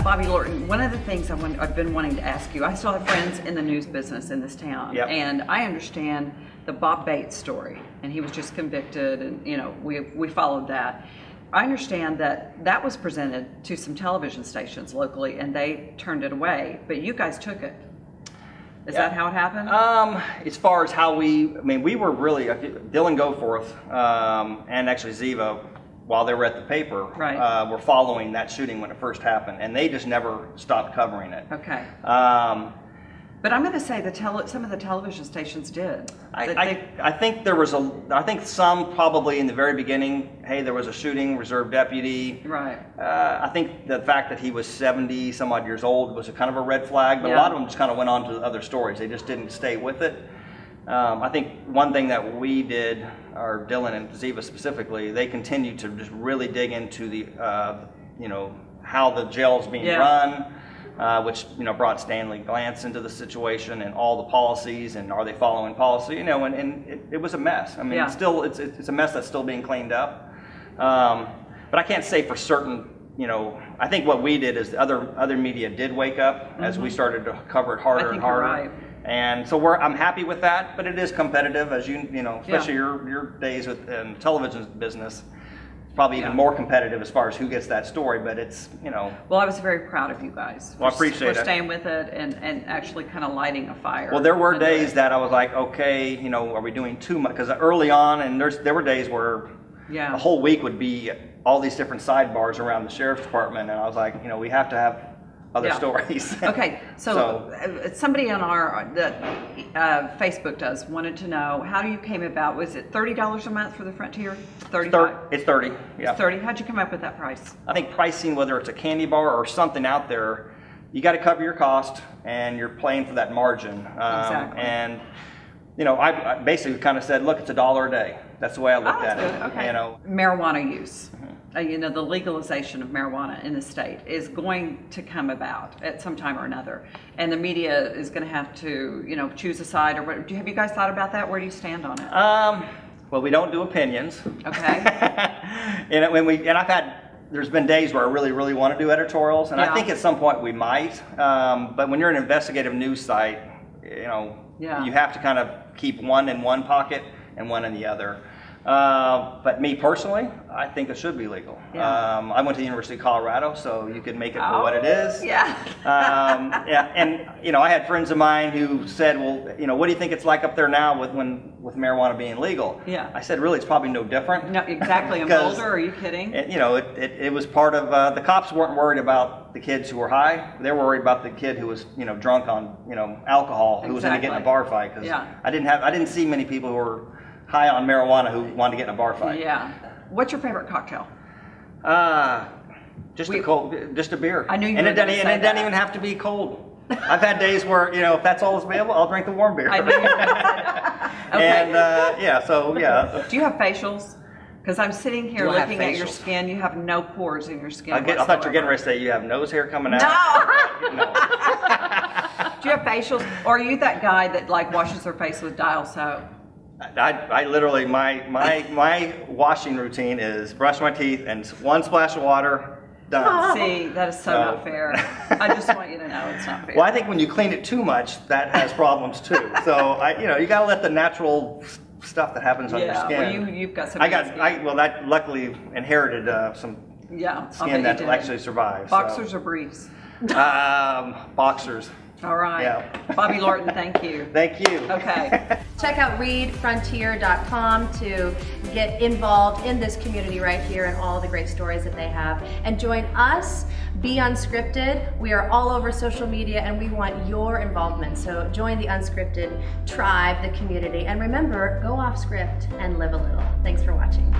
Bobby Lorton, one of the things I've been wanting to ask you, I still have friends in the news business in this town, Yep. and I understand the Bob Bates story, and he was just convicted, and we followed that. I understand that was presented to some television stations locally, and they turned it away, but you guys took it. Is that how it happened? As far as how we were really, Dylan Goforth and actually Ziva, while they were at the paper, right. were following that shooting when it first happened, and they just never stopped covering it. Okay. But I'm going to say some of the television stations did. I think there was I think some probably in the very beginning, hey, there was a shooting, reserve deputy. Right. I think the fact that he was 70 some odd years old was a kind of a red flag, but a lot of them just kind of went on to other stories. They just didn't stay with it. I think one thing that we did, or Dylan and Ziva specifically, they continued to just really dig into the, how the jail's being run. Which brought Stanley Glanz into the situation and all the policies and are they following policy? And it was a mess. I mean, it's a mess that's still being cleaned up. But I can't say for certain. I think what we did is other media did wake up as we started to cover it harder and harder. Right. And so I'm happy with that, but it is competitive, as especially your days with television business. Probably even more competitive as far as who gets that story, but it's, Well, I was very proud of you guys. Well, I appreciate it. For staying with it and actually kind of lighting a fire. Well, there were days that I was like, okay, are we doing too much? Because early on, and there were days where a whole week would be all these different sidebars around the sheriff's department, and I was like, we have to have other stories. Okay, so somebody on our Facebook wanted to know how you came about. Was it $30 a month for the Frontier? It's 30. Yeah. It's 30. How'd you come up with that price? I think pricing, whether it's a candy bar or something out there, you got to cover your cost, and you're playing for that margin. Exactly. And I basically kind of said, look, it's $1 a day. That's the way I looked at it. Okay. Marijuana use. The legalization of marijuana in the state is going to come about at some time or another, and the media is going to have to, choose a side. Or what? Have you guys thought about that? Where do you stand on it? Well, we don't do opinions. Okay. There's been days where I really, really want to do editorials, and I think at some point we might. But when you're an investigative news site, you have to kind of keep one in one pocket and one in the other. But me personally, I think it should be legal. Yeah. I went to the University of Colorado, so you can make it for what it is. Yeah. And I had friends of mine who said, well, what do you think it's like up there now with marijuana being legal? Yeah. I said, really, it's probably no different. No, exactly. In Boulder, are you kidding? It was part of the cops weren't worried about the kids who were high. They were worried about the kid who was drunk on alcohol, who was going to get in a bar fight. Because I didn't see many people who were high on marijuana who wanted to get in a bar fight. Yeah. What's your favorite cocktail? Just a beer. I knew you and were it doesn't even have to be cold. I've had days where if that's all that's available, I'll drink the warm beer. I knew you were going to say that. Okay. Do you have facials? Because I'm sitting here looking at your skin. You have no pores in your skin. I thought you were getting ready to say you have nose hair coming out. No. Do you have facials, or are you that guy that washes their face with Dial soap? I literally, my washing routine is brush my teeth and one splash of water, done. See, that is so not fair. I just want you to know it's not fair. Well, I think when you clean it too much, that has problems too. So you got to let the natural stuff that happens on your skin. Well, you've got some. That luckily inherited some skin that actually survives. Boxers or briefs? Boxers. All right. Yeah. Bobby Lorton, thank you. Thank you. Okay. Check out readfrontier.com to get involved in this community right here and all the great stories that they have. And join us, Be Unscripted. We are all over social media and we want your involvement. So join the Unscripted tribe, the community. And remember, go off script and live a little. Thanks for watching.